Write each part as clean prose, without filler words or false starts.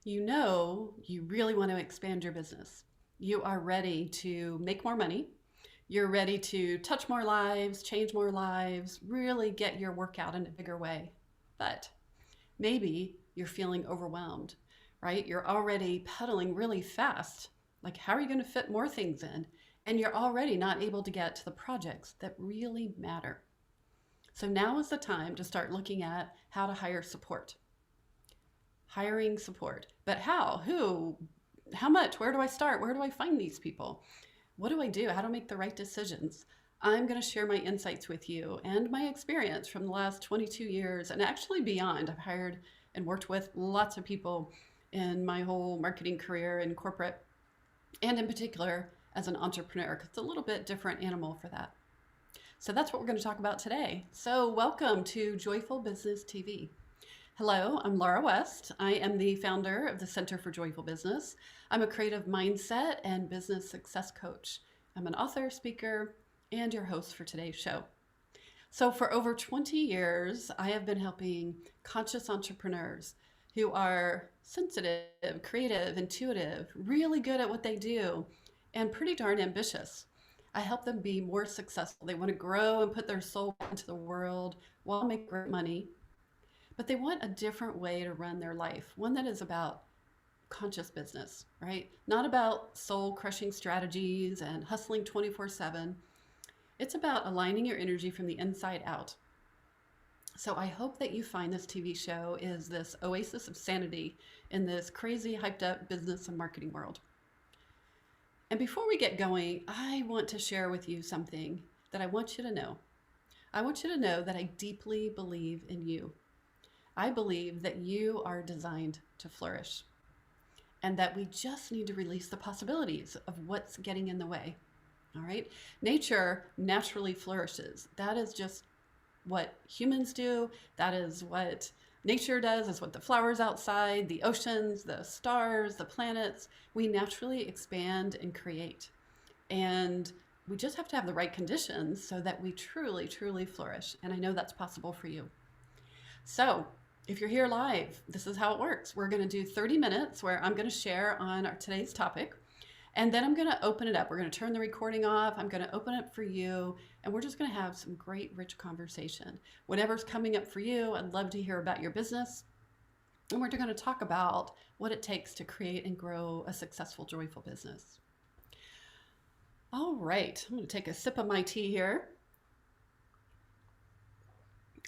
You know you really want to expand your business. You are ready to make more money. You're ready to touch more lives, change more lives, really get your work out in a bigger way. But maybe you're feeling overwhelmed, right? You're already pedaling really fast. Like, how are you going to fit more things in? And you're already not able to get to the projects that really matter. So now is the time to start looking at how to hire support. Hiring support. But how? Who? How much? Where do I start? Where do I find these people? What do I do? How to make the right decisions? I'm going to share my insights with you and my experience from the last 22 years and actually beyond. I've hired and worked with lots of people in my whole marketing career in corporate and in particular as an entrepreneur, because it's a little bit different animal for that. So that's what we're going to talk about today. So welcome to Joyful Business TV. Hello, I'm Laura West. I am the founder of the Center for Joyful Business. I'm a creative mindset and business success coach. I'm an author, speaker, and your host for today's show. So for over 20 years, I have been helping conscious entrepreneurs who are sensitive, creative, intuitive, really good at what they do, and pretty darn ambitious. I help them be more successful. They want to grow and put their soul into the world while making great money, but they want a different way to run their life, one that is about conscious business, right? Not about soul crushing strategies and hustling 24/7. It's about aligning your energy from the inside out. So I hope that you find this TV show is this oasis of sanity in this crazy, hyped up business and marketing world. And before we get going, I want to share with you something that I want you to know. I want you to know that I deeply believe in you. I believe that you are designed to flourish and that we just need to release the possibilities of what's getting in the way. All right. Nature naturally flourishes. That is just what humans do. That is what nature does, is what the flowers outside, the oceans, the stars, the planets, we naturally expand and create. And we just have to have the right conditions so that we truly, truly flourish. And I know that's possible for you. So if you're here live, this is how it works. We're going to do 30 minutes where I'm going to share on today's topic. And then I'm going to open it up. We're going to turn the recording off. I'm going to open it for you. And we're just going to have some great, rich conversation. Whatever's coming up for you, I'd love to hear about your business. And we're going to talk about what it takes to create and grow a successful, joyful business. All right. I'm going to take a sip of my tea here.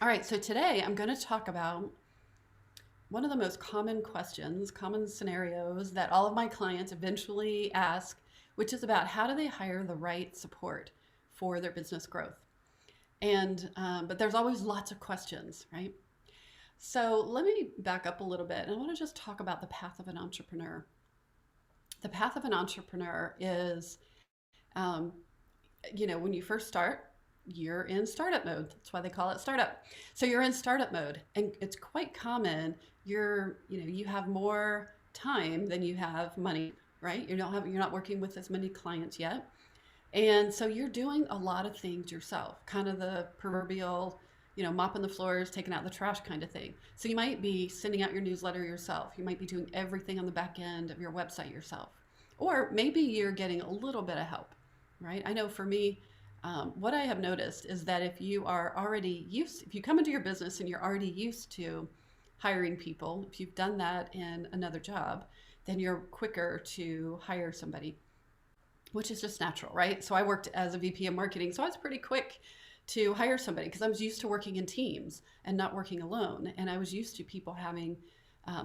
All right. So today I'm going to talk about one of the most common questions, common scenarios that all of my clients eventually ask, which is about how do they hire the right support for their business growth. And but there's always lots of questions, right? So let me back up a little bit, and I want to just talk about the path of an entrepreneur. The path of an entrepreneur is, when you first start, you're in startup mode. That's why they call it startup. So you're in startup mode, and it's quite common. You have more time than you have money, right? You're not working with as many clients yet. And so you're doing a lot of things yourself, kind of the proverbial, mopping the floors, taking out the trash kind of thing. So you might be sending out your newsletter yourself. You might be doing everything on the back end of your website yourself. Or maybe you're getting a little bit of help, right? I know for me, what I have noticed is that if you come into your business and you're already used to hiring people, if you've done that in another job, then you're quicker to hire somebody, which is just natural, right? So I worked as a VP of marketing, so I was pretty quick to hire somebody because I was used to working in teams and not working alone. And I was used to people having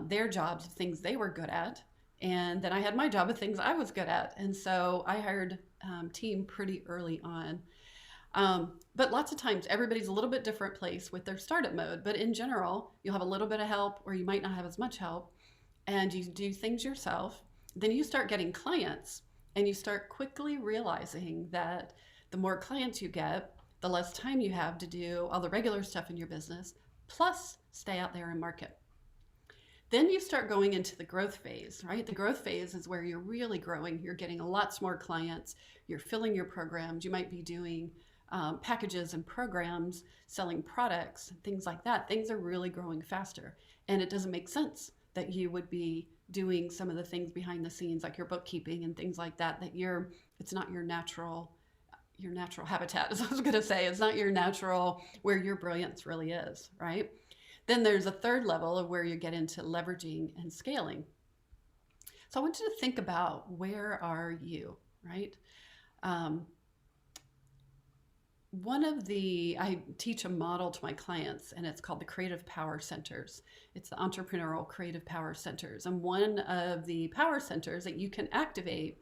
their jobs of things they were good at. And then I had my job of things I was good at. And so I hired team pretty early on. But lots of times everybody's a little bit different place with their startup mode. But in general, you'll have a little bit of help or you might not have as much help, and you do things yourself. Then you start getting clients and you start quickly realizing that the more clients you get, the less time you have to do all the regular stuff in your business, plus stay out there and market. Then you start going into the growth phase, right? The growth phase is where you're really growing. You're getting lots more clients. You're filling your programs. You might be doing packages and programs, selling products, things like that. Things are really growing faster. And it doesn't make sense that you would be doing some of the things behind the scenes, like your bookkeeping and things like that, it's not your natural habitat, as I was going to say. It's not your natural where your brilliance really is, right? Then there's a third level of where you get into leveraging and scaling. So I want you to think about, where are you, right? I teach a model to my clients, and it's called the Creative Power Centers. It's the Entrepreneurial Creative Power Centers. And one of the power centers that you can activate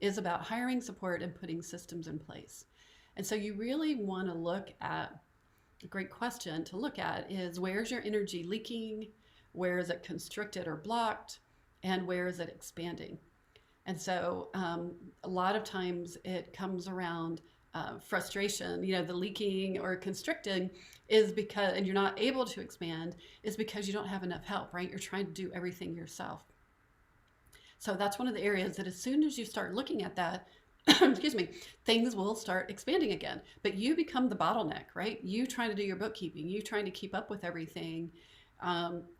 is about hiring, support, and putting systems in place. And so you really want to look at, a great question to look at is, where's your energy leaking? Where is it constricted or blocked? And where is it expanding? And so a lot of times it comes around frustration. The leaking or constricting is because, and you're not able to expand, is because you don't have enough help, right? You're trying to do everything yourself. So that's one of the areas that as soon as you start looking at that, excuse me, things will start expanding again. But you become the bottleneck, right? You trying to do your bookkeeping, you trying to keep up with everything.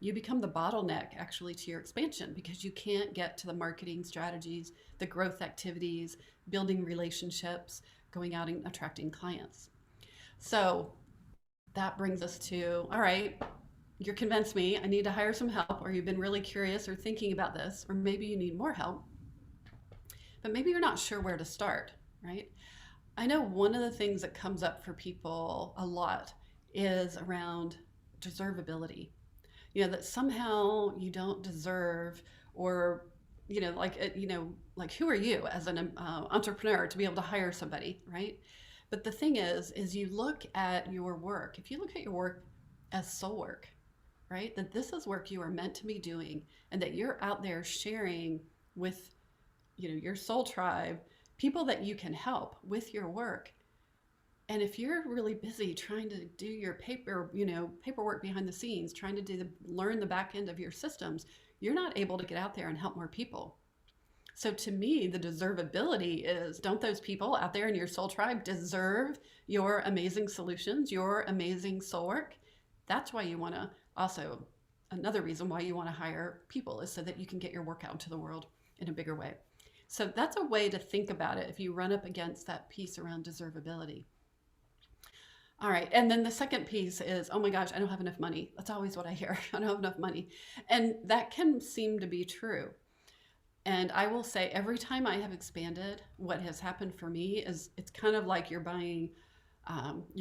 You become the bottleneck actually to your expansion, because you can't get to the marketing strategies, the growth activities, building relationships, going out and attracting clients. So that brings us to, all right, you're convinced me I need to hire some help, or you've been really curious or thinking about this, or maybe you need more help, but maybe you're not sure where to start, right? I know one of the things that comes up for people a lot is around deservability. That somehow you don't deserve, or, like who are you as an entrepreneur to be able to hire somebody, right? But the thing is you look at your work. If you look at your work as soul work, right? That this is work you are meant to be doing, and that you're out there sharing with, your soul tribe, people that you can help with your work. And if you're really busy trying to do your paperwork behind the scenes, trying to learn the back end of your systems, you're not able to get out there and help more people. So to me, the deservability is, don't those people out there in your soul tribe deserve your amazing solutions, your amazing soul work? That's why you want to also, another reason why you want to hire people is so that you can get your work out into the world in a bigger way. So that's a way to think about it if you run up against that piece around deservability. All right. And then the second piece is, oh my gosh, I don't have enough money. That's always what I hear. I don't have enough money. And that can seem to be true. And I will say, every time I have expanded, what has happened for me is, it's kind of like you're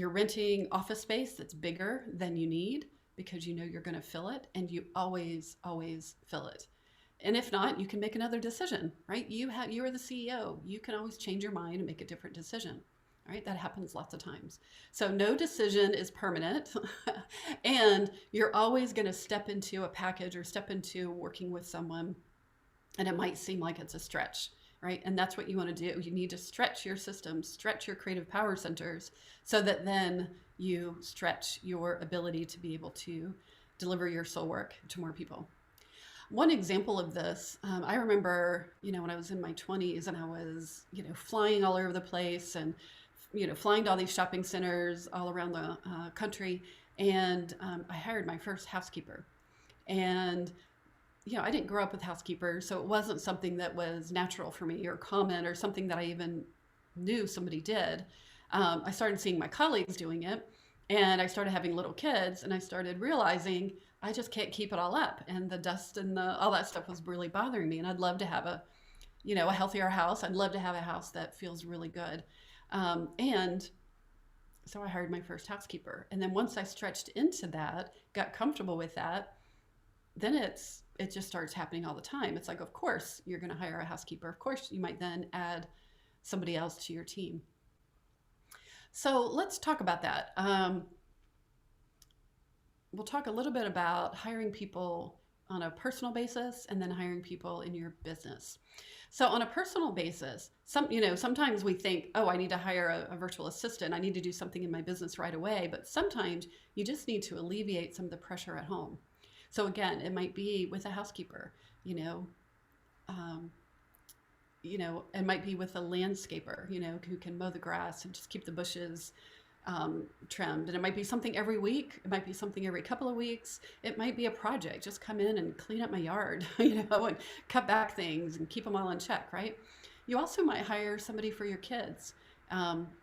renting office space that's bigger than you need, because you're going to fill it, and you always, always fill it. And if not, you can make another decision, right? You are the CEO. You can always change your mind and make a different decision. Right? That happens lots of times. So no decision is permanent. And you're always going to step into a package or step into working with someone, and it might seem like it's a stretch, right? And that's what you want to do. You need to stretch your system, stretch your creative power centers, so that then you stretch your ability to be able to deliver your soul work to more people. One example of this, I remember, when I was in my 20s and I was, flying all over the place, and flying to all these shopping centers all around the country. And I hired my first housekeeper. And, I didn't grow up with housekeepers, so it wasn't something that was natural for me or common or something that I even knew somebody did. I started seeing my colleagues doing it, and I started having little kids, and I started realizing I just can't keep it all up. And the dust and all that stuff was really bothering me. And I'd love to have a healthier house. I'd love to have a house that feels really good. And so I hired my first housekeeper. And then once I stretched into that, got comfortable with that, then it just starts happening all the time. It's like, of course, you're going to hire a housekeeper. Of course, you might then add somebody else to your team. So let's talk about that. We'll talk a little bit about hiring people on a personal basis, and then hiring people in your business. So on a personal basis, sometimes we think, oh, I need to hire a virtual assistant. I need to do something in my business right away. But sometimes you just need to alleviate some of the pressure at home. So again, it might be with a housekeeper, it might be with a landscaper, who can mow the grass and just keep the bushes trimmed. And it might be something every week. It might be something every couple of weeks. It might be a project. Just come in and clean up my yard, and cut back things and keep them all in check, right? You also might hire somebody for your kids.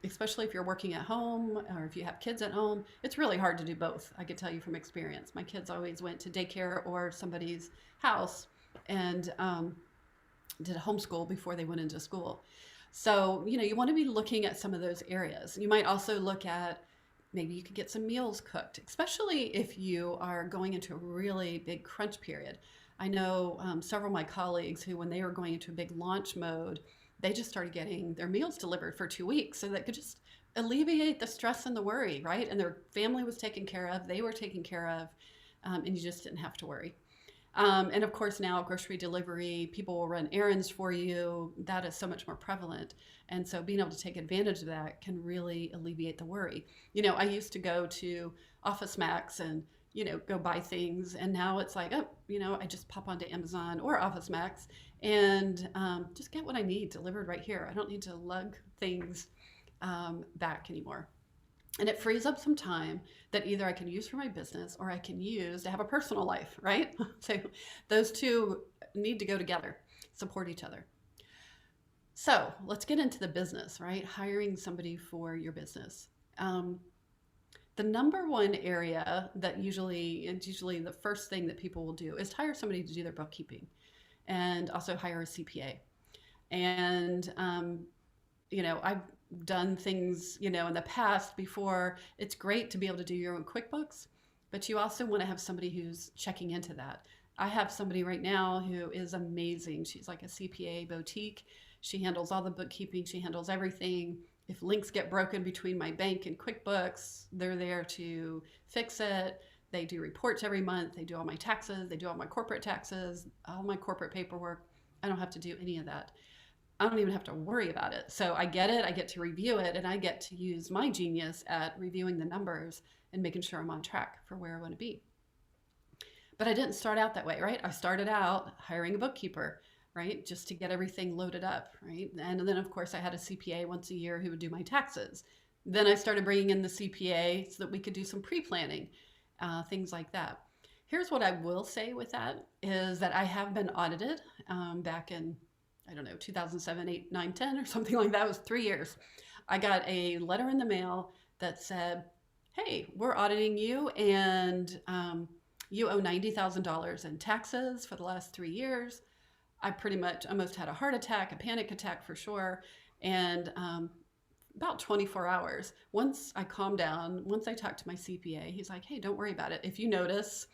Especially if you're working at home or if you have kids at home, it's really hard to do both. I can tell you from experience. My kids always went to daycare or somebody's house and did a homeschool before they went into school. So, you want to be looking at some of those areas. You might also look at maybe you could get some meals cooked, especially if you are going into a really big crunch period. I know several of my colleagues who, when they were going into a big launch mode, they just started getting their meals delivered for 2 weeks so that could just alleviate the stress and the worry, right? And their family was taken care of, they were taken care of, and you just didn't have to worry. And of course now grocery delivery, people will run errands for you. That is so much more prevalent. And so being able to take advantage of that can really alleviate the worry. I used to go to Office Max and, go buy things. And now it's like, I just pop onto Amazon or Office Max and just get what I need delivered right here. I don't need to lug things back anymore. And it frees up some time that either I can use for my business or I can use to have a personal life, right? So those two need to go together, support each other. So let's get into the business, right? Hiring somebody for your business. The number one area that it's usually the first thing that people will do is hire somebody to do their bookkeeping and also hire a CPA. And, I've done things, in the past before. It's great to be able to do your own QuickBooks, but you also want to have somebody who's checking into that. I have somebody right now who is amazing. She's like a CPA boutique. She handles all the bookkeeping. She handles everything. If links get broken between my bank and QuickBooks, they're there to fix it. They do reports every month. They do all my taxes. They do all my corporate taxes, all my corporate paperwork. I don't have to do any of that. I don't even have to worry about it. So I get it, I get to review it, and I get to use my genius at reviewing the numbers and making sure I'm on track for where I want to be. But I didn't start out that way, right? I started out hiring a bookkeeper, right? Just to get everything loaded up, right? And then of course I had a CPA once a year who would do my taxes. Then I started bringing in the CPA so that we could do some pre-planning, things like that. Here's what I will say with that is that I have been audited back in 2007, 8, 9, 10 or something like that. It was 3 years. I got a letter in the mail that said, hey, we're auditing you and you owe $90,000 in taxes for the last 3 years. I pretty much almost had a heart attack, a panic attack for sure. And about 24 hours, once I calmed down, once I talked to my CPA, he's like, hey, don't worry about it. If you notice,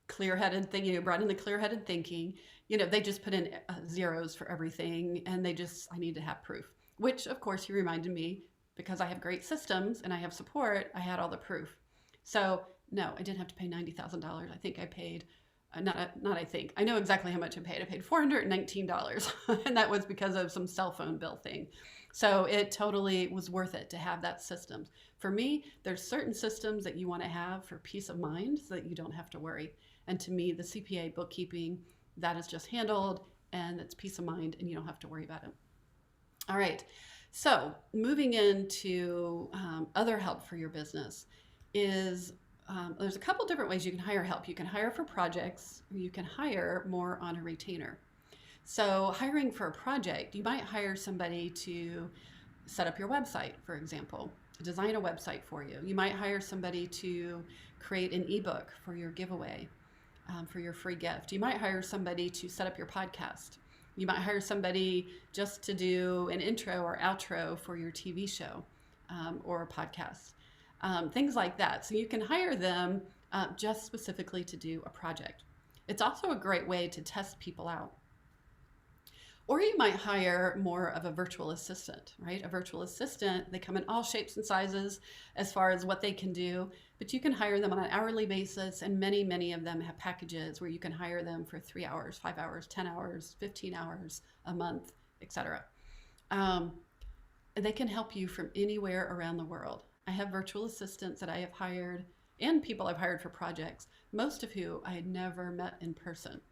clear-headed thing, brought in the clear-headed thinking, they just put in zeros for everything and I need to have proof, which of course he reminded me because I have great systems and I have support, I had all the proof. So no, I didn't have to pay $90,000. I think I paid, I know exactly how much I paid. I paid $419 and that was because of some cell phone bill thing. So it totally was worth it to have that system. For me, there's certain systems that you want to have for peace of mind so that you don't have to worry. And to me, the CPA bookkeeping, that is just handled and it's peace of mind and you don't have to worry about it. All right, so moving into other help for your business is there's a couple different ways you can hire help. You can hire for projects, or you can hire more on a retainer. So hiring for a project, you might hire somebody to set up your website, for example, design a website for you. You might hire somebody to create an ebook for your giveaway. For your free gift. You might hire somebody to set up your podcast. You might hire somebody just to do an intro or outro for your TV show or a podcast, things like that. So you can hire them just specifically to do a project. It's also a great way to test people out. Or you might hire more of a virtual assistant, right? A virtual assistant, they come in all shapes and sizes as far as what they can do, but you can hire them on an hourly basis, and many, many of them have packages where you can hire them for 3 hours, 5 hours, 10 hours, 15 hours, a month, etc. And they can help you from anywhere around the world. I have virtual assistants that I have hired and people I've hired for projects, most of who I had never met in person.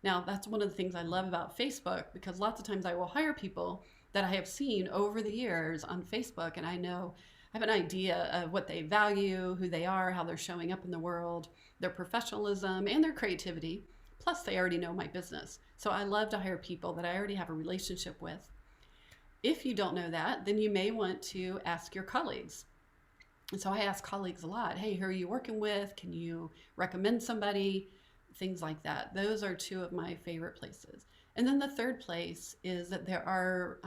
Now, that's one of the things I love about Facebook, because lots of times I will hire people that I have seen over the years on Facebook, and I know have an idea of what they value, who they are, how they're showing up in the world, their professionalism and their creativity. Plus, they already know my business. So I love to hire people that I already have a relationship with. If you don't know that, then you may want to ask your colleagues. And so I ask colleagues a lot, hey, who are you working with? Can you recommend somebody? Things like that. Those are two of my favorite places. And then the third place is that there are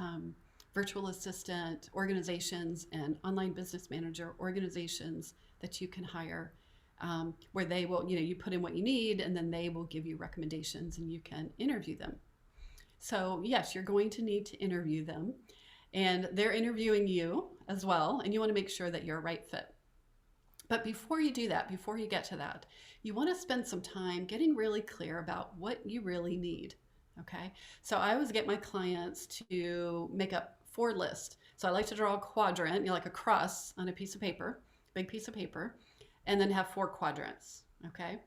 virtual assistant organizations and online business manager organizations that you can hire, where they will, you put in what you need and then they will give you recommendations and you can interview them. So yes, you're going to need to interview them, and they're interviewing you as well, and you want to make sure that you're a right fit. But before you do that, before you get to that, you want to spend some time getting really clear about what you really need. Okay. So I always get my clients to make up 4 lists. So I like to draw a quadrant, like a cross on a piece of paper, big piece of paper, and then have 4 quadrants. Okay.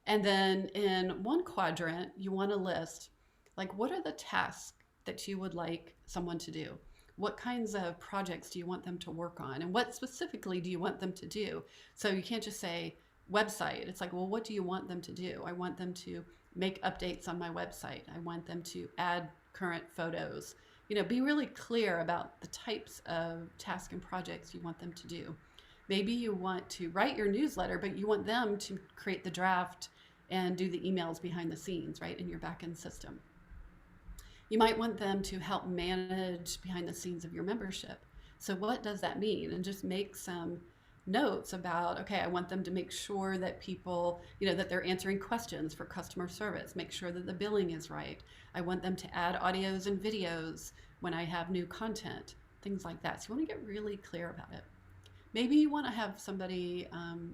And then in one quadrant, you want to list, like, what are the tasks that you would like someone to do? What kinds of projects do you want them to work on? And what specifically do you want them to do? So you can't just say website. It's like, well, what do you want them to do? I want them to make updates on my website. I want them to add current photos. Be really clear about the types of tasks and projects you want them to do. Maybe you want to write your newsletter, but you want them to create the draft and do the emails behind the scenes, right, in your backend system. You might want them to help manage behind the scenes of your membership. So what does that mean? And just make some notes about, okay, I want them to make sure that people, that they're answering questions for customer service, make sure that the billing is right. I want them to add audios and videos when I have new content, things like that. So you want to get really clear about it. Maybe you want to have somebody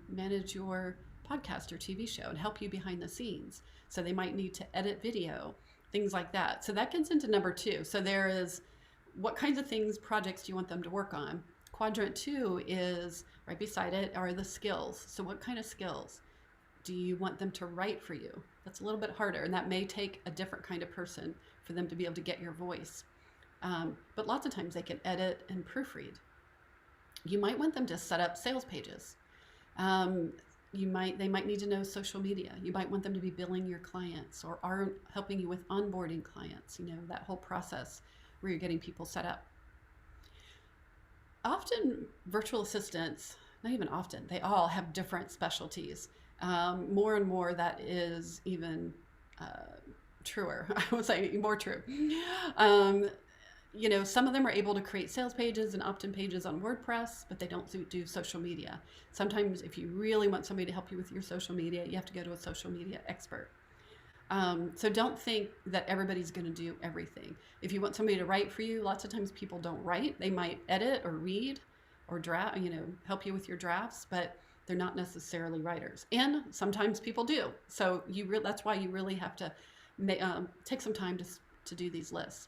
manage your podcast or TV show and help you behind the scenes. So they might need to edit video, things like that. So that gets into number 2. So there is, what kinds of things, projects do you want them to work on? Quadrant 2 is, right beside it are the skills. So what kind of skills do you want them to write for you? That's a little bit harder, and that may take a different kind of person for them to be able to get your voice. But lots of times they can edit and proofread. You might want them to set up sales pages. They might need to know social media. You might want them to be billing your clients or are helping you with onboarding clients, that whole process where you're getting people set up. Often virtual assistants, not even often, they all have different specialties. More and more that is even truer. I would say more true. Some of them are able to create sales pages and opt-in pages on WordPress, but they don't do social media. Sometimes if you really want somebody to help you with your social media, you have to go to a social media expert. So don't think that everybody's going to do everything. If you want somebody to write for you, lots of times people don't write. They might edit or read or draft, help you with your drafts, but they're not necessarily writers. And sometimes people do. So that's why you really have to take some time to do these lists.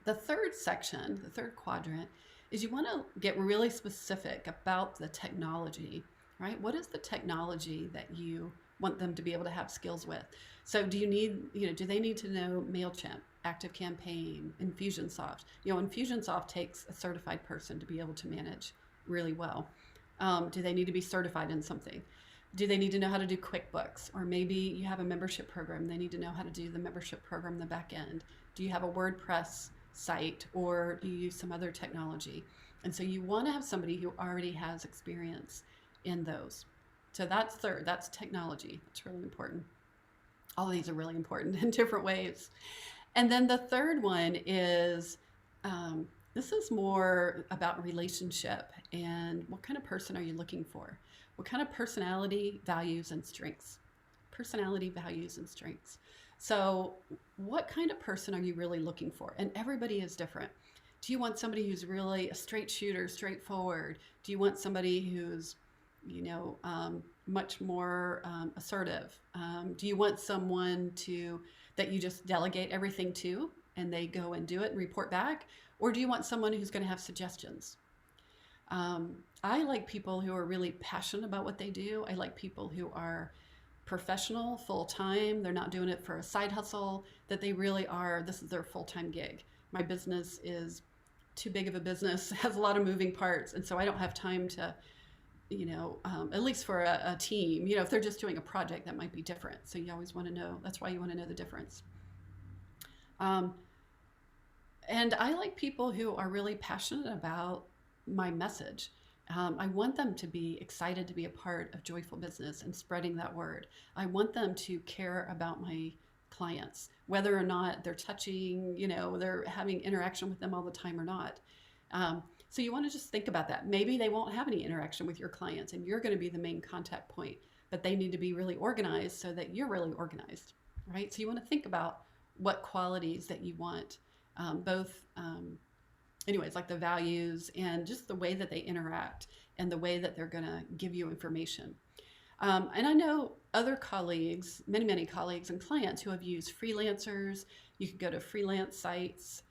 The third section, the third quadrant, is you want to get really specific about the technology, right? What is the technology that you want them to be able to have skills with? So do they need to know MailChimp, ActiveCampaign, Infusionsoft? Infusionsoft takes a certified person to be able to manage really well. Do they need to be certified in something? Do they need to know how to do QuickBooks? Or maybe you have a membership program. They need to know how to do the membership program in the back end. Do you have a WordPress site, or do you use some other technology? And so you want to have somebody who already has experience in those. So that's third, that's technology. It's really important. All of these are really important in different ways. And then the third one is, this is more about relationship and what kind of person are you looking for? What kind of personality, values, and strengths? Personality, values, and strengths. So what kind of person are you really looking for? And everybody is different. Do you want somebody who's really a straight shooter, straightforward? Do you want somebody who's, much more assertive? Do you want someone that you just delegate everything to and they go and do it and report back? Or do you want someone who's going to have suggestions? I like people who are really passionate about what they do. I like people who are professional, full-time. They're not doing it for a side hustle, that they really are, this is their full-time gig. My business is too big of a business, has a lot of moving parts, and so I don't have time to, at least for a team, if they're just doing a project, that might be different. So you always want to know. That's why you want to know the difference. Um, and I like people who are really passionate about my message. I want them to be excited to be a part of Joyful Business and spreading that word. I want them to care about my clients, whether or not they're touching, they're having interaction with them all the time or not. So you want to just think about that. Maybe they won't have any interaction with your clients and you're going to be the main contact point, but they need to be really organized so that you're really organized, right? So you want to think about what qualities that you want, like the values and just the way that they interact and the way that they're going to give you information. And I know other colleagues, many colleagues and clients who have used freelancers. You can go to freelance sites.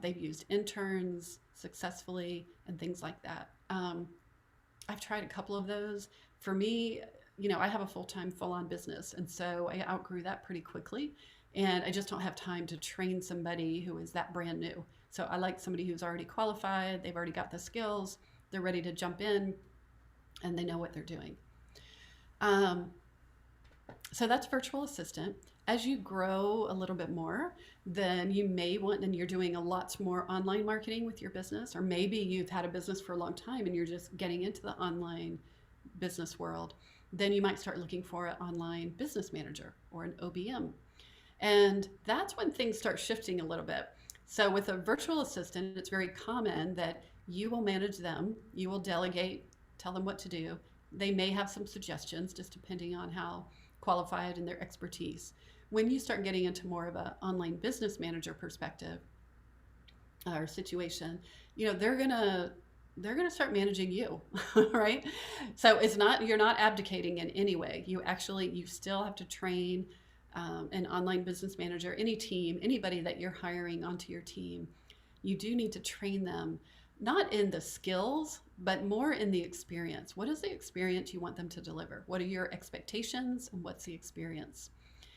They've used interns successfully and things like that. I've tried a couple of those. For me, I have a full-time, full-on business, and so I outgrew that pretty quickly. And I just don't have time to train somebody who is that brand new. So I like somebody who's already qualified, they've already got the skills, they're ready to jump in, and they know what they're doing. So that's virtual assistant. As you grow a little bit more, then you may want, and you're doing a lot more online marketing with your business, or maybe you've had a business for a long time and you're just getting into the online business world, then you might start looking for an online business manager or an OBM. And that's when things start shifting a little bit. So with a virtual assistant, it's very common that you will manage them, you will delegate, tell them what to do. They may have some suggestions just depending on how qualified and their expertise. When you start getting into more of an online business manager perspective or situation, they're gonna start managing you, right? So you're not abdicating in any way. You still have to train an online business manager, any team, anybody that you're hiring onto your team. You do need to train them, not in the skills, but more in the experience. What is the experience you want them to deliver? What are your expectations and what's the experience?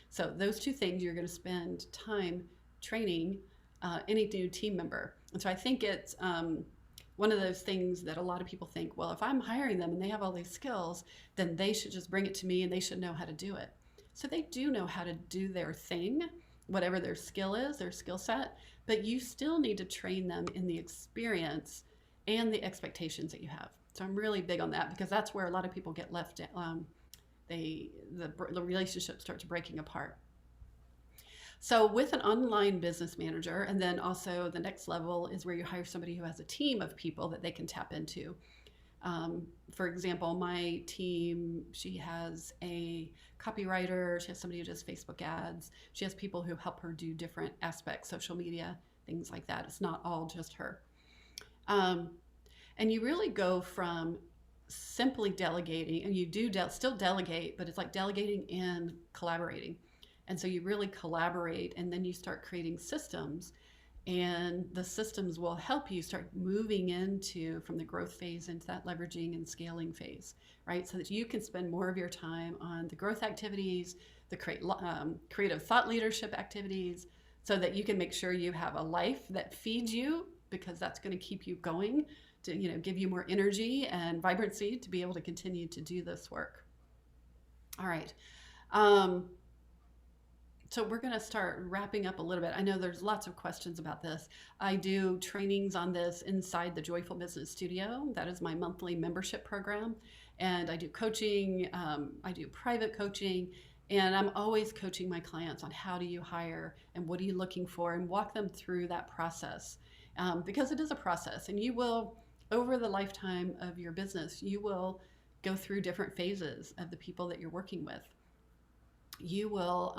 So those two things you're going to spend time training any new team member. And so I think it's one of those things that a lot of people think, well, if I'm hiring them and they have all these skills, then they should just bring it to me and they should know how to do it. So they do know how to do their thing, whatever their skill is, their skill set, but you still need to train them in the experience and the expectations that you have. So I'm really big on that because that's where a lot of people get left. The relationship starts breaking apart. So with an online business manager, and then also the next level is where you hire somebody who has a team of people that they can tap into. For example, my team, she has a copywriter, she has somebody who does Facebook ads, she has people who help her do different aspects, social media, things like that. It's not all just her. And you really go from simply delegating, and you do still delegate, but it's like delegating and collaborating. And so you really collaborate, and then you start creating systems, and the systems will help you start moving from the growth phase into that leveraging and scaling phase, right? So that you can spend more of your time on the growth activities, the creative thought leadership activities, so that you can make sure you have a life that feeds you, because that's going to keep you going, to give you more energy and vibrancy to be able to continue to do this work. All right. So we're going to start wrapping up a little bit. I know there's lots of questions about this. I do trainings on this inside the Joyful Business Studio. That is my monthly membership program. And I do coaching, I do private coaching, and I'm always coaching my clients on how do you hire and what are you looking for, and walk them through that process. Because it is a process, and you will, over the lifetime of your business, you will go through different phases of the people that you're working with. You will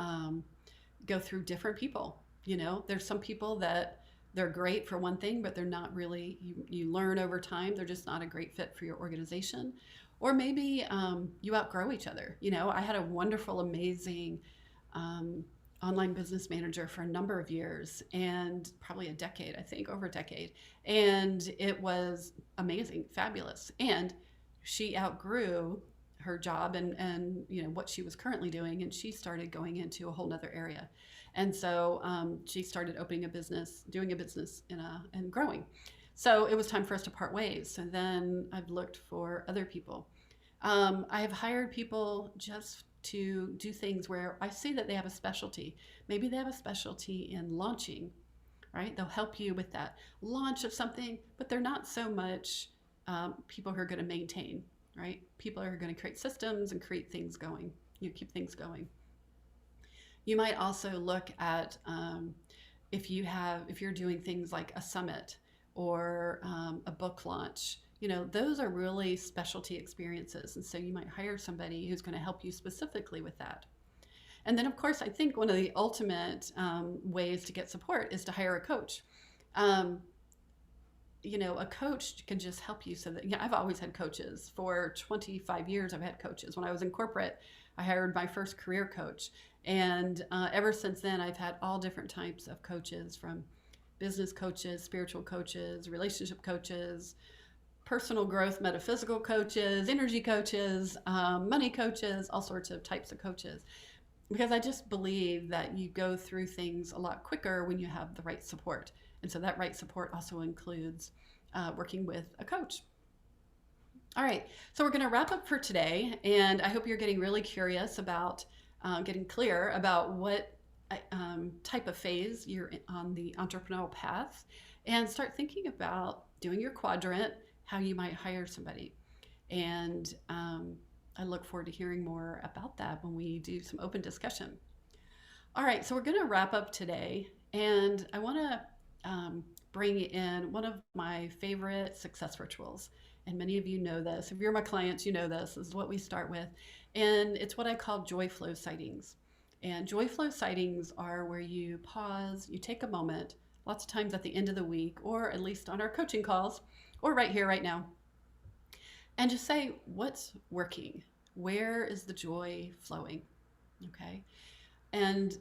go through different people. There's some people that they're great for one thing, but they're not really, you learn over time, they're just not a great fit for your organization. Or maybe you outgrow each other. I had a wonderful, amazing online business manager for a number of years, and probably a decade, I think, over a decade. And it was amazing, fabulous. And she outgrew her job and what she was currently doing, and she started going into a whole nother area. And so she started opening a business, doing a business and growing. So it was time for us to part ways. So then I've looked for other people. I have hired people just to do things where I see that they have a specialty. Maybe they have a specialty in launching, right? They'll help you with that launch of something, but they're not so much people who are going to maintain, right? People are going to create systems and create things going. You keep things going. You might also look at if you're doing things like a summit or a book launch. Those are really specialty experiences, and so you might hire somebody who's going to help you specifically with that. And then, of course, I think one of the ultimate ways to get support is to hire a coach. Um, a coach can just help you so that, I've always had coaches. For 25 years, I've had coaches. When I was in corporate, I hired my first career coach. And ever since then, I've had all different types of coaches, from business coaches, spiritual coaches, relationship coaches, personal growth, metaphysical coaches, energy coaches, money coaches, all sorts of types of coaches. Because I just believe that you go through things a lot quicker when you have the right support. And so that right support also includes working with a coach. All right, so we're going to wrap up for today. And I hope you're getting really curious about getting clear about what type of phase you're on the entrepreneurial path, and start thinking about doing your quadrant, how you might hire somebody. And I look forward to hearing more about that when we do some open discussion. All right, so we're going to wrap up today, and I want to bring in one of my favorite success rituals. And many of you know this. If you're my clients, you know this. This is what we start with. And it's what I call joy flow sightings. And joy flow sightings are where you pause, you take a moment, lots of times at the end of the week, or at least on our coaching calls, or right here, right now, and just say, what's working? Where is the joy flowing? Okay. And,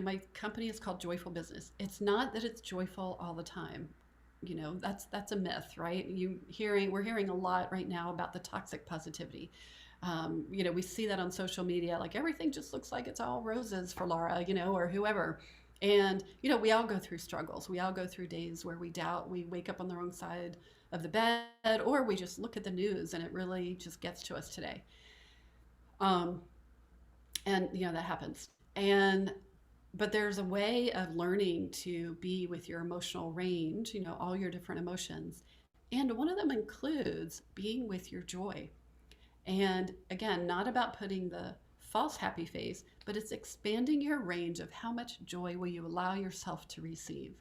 my company is called Joyful Business. It's not that it's joyful all the time. That's a myth, right? We're hearing a lot right now about the toxic positivity. We see that on social media, like everything just looks like it's all roses for Laura, or whoever. And, we all go through struggles. We all go through days where we doubt, we wake up on the wrong side of the bed, or we just look at the news and it really just gets to us today. And, that happens. But there's a way of learning to be with your emotional range, all your different emotions. And one of them includes being with your joy. And again, not about putting the false happy face, but it's expanding your range of how much joy will you allow yourself to receive.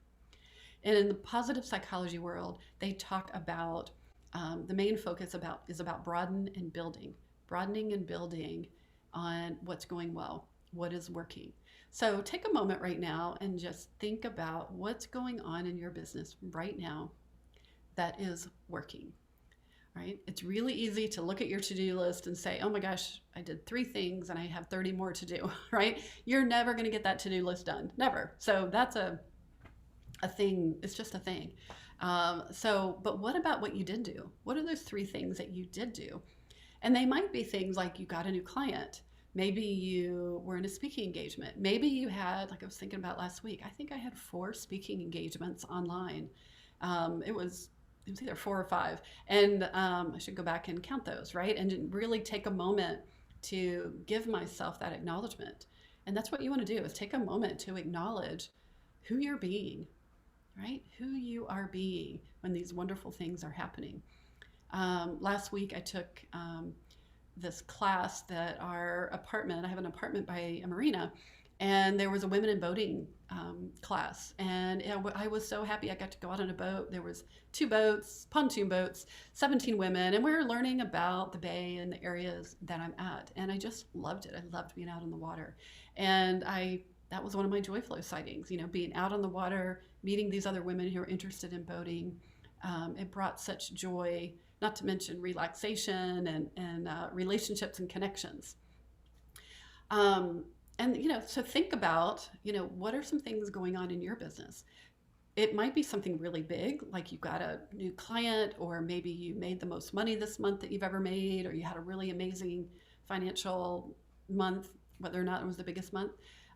And in the positive psychology world, they talk about the main focus is about broadening and building on what's going well, what is working. So take a moment right now and just think about what's going on in your business right now that is working. Right? It's really easy to look at your to-do list and say, oh my gosh, I did 3 things and I have 30 more to do, right? You're never going to get that to-do list done, never. So that's a thing. It's just a thing. But what about what you did do? What are those 3 things that you did do? And they might be things like you got a new client. Maybe you were in a speaking engagement. Maybe you had, like I was thinking about last week, I think I had 4 speaking engagements online. It was either 4 or 5. And I should go back and count those, right? And really take a moment to give myself that acknowledgement. And that's what you want to do, is take a moment to acknowledge who you're being, right? Who you are being when these wonderful things are happening. Last week I took this class that I have an apartment by a marina, and there was a women in boating class. And I was so happy I got to go out on a boat. There was 2 boats, pontoon boats, 17 women, and we were learning about the bay and the areas that I'm at. And I just loved it. I loved being out on the water. And that was one of my joy flow sightings, being out on the water, meeting these other women who are interested in boating. It brought such joy, not to mention relaxation and relationships and connections. So think about, what are some things going on in your business? It might be something really big, like you got a new client, or maybe you made the most money this month that you've ever made, or you had a really amazing financial month, whether or not it was the biggest month.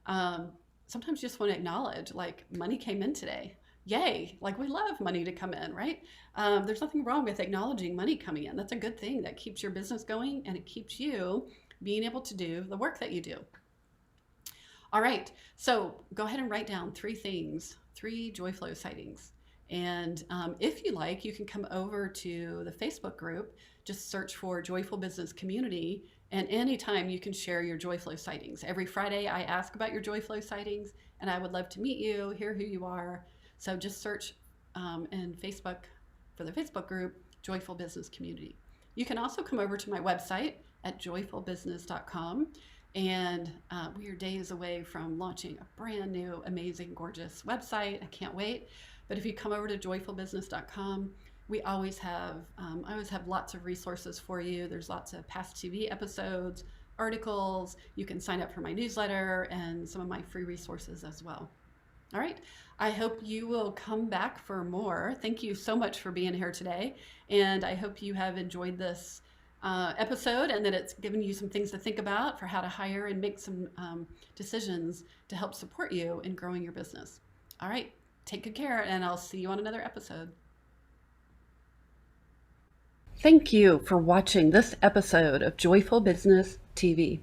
Sometimes you just want to acknowledge, like, money came in today. Yay, like we love money to come in, right? There's nothing wrong with acknowledging money coming in. That's a good thing. That keeps your business going and it keeps you being able to do the work that you do. All right, so go ahead and write down three things, three joy flow sightings. And if you like, you can come over to the Facebook group, just search for Joyful Business Community, and anytime you can share your joy flow sightings. Every Friday, I ask about your joy flow sightings, and I would love to meet you, hear who you are. So just search in Facebook for the Facebook group, Joyful Business Community. You can also come over to my website at joyfulbusiness.com. And we are days away from launching a brand new, amazing, gorgeous website. I can't wait. But if you come over to joyfulbusiness.com, we always have, I always have lots of resources for you. There's lots of past TV episodes, articles. You can sign up for my newsletter and some of my free resources as well. All right. I hope you will come back for more. Thank you so much for being here today. And I hope you have enjoyed this episode and that it's given you some things to think about for how to hire and make some decisions to help support you in growing your business. All right, take good care, and I'll see you on another episode. Thank you for watching this episode of Joyful Business TV.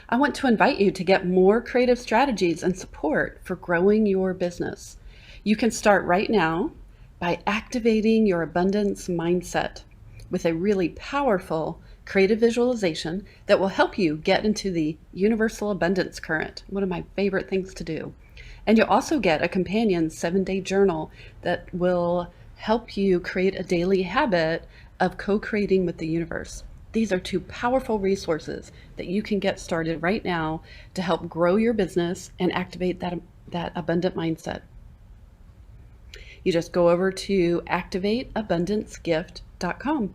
I want to invite you to get more creative strategies and support for growing your business. You can start right now by activating your abundance mindset with a really powerful creative visualization that will help you get into the universal abundance current, one of my favorite things to do. And you'll also get a companion 7-day journal that will help you create a daily habit of co-creating with the universe. These are two powerful resources that you can get started right now to help grow your business and activate that abundant mindset. You just go over to activateabundancegift.com.